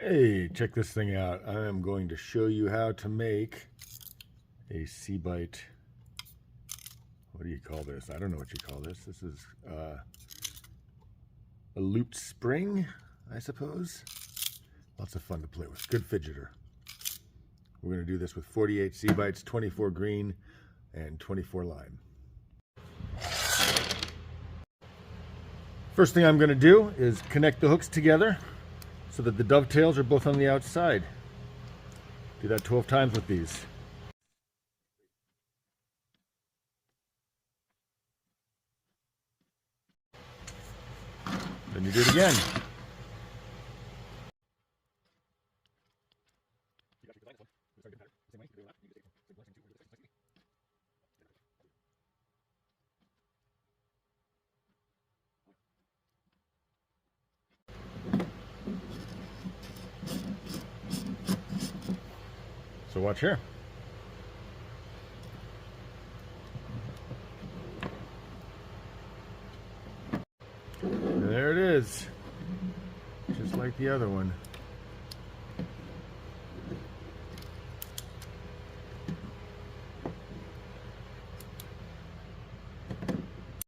Hey, check this thing out. I am going to show you how to make a C-bite. What do you call this? I don't know what you call this. This is a looped spring, I suppose. Lots of fun to play with. Good fidgeter. We're going to do this with 48 C-bites, 24 green, and 24 lime. First thing I'm going to do is connect the hooks together so that the dovetails are both on the outside. Do that 12 times with these. Then you do it again. So watch here. There it is. Just like the other one.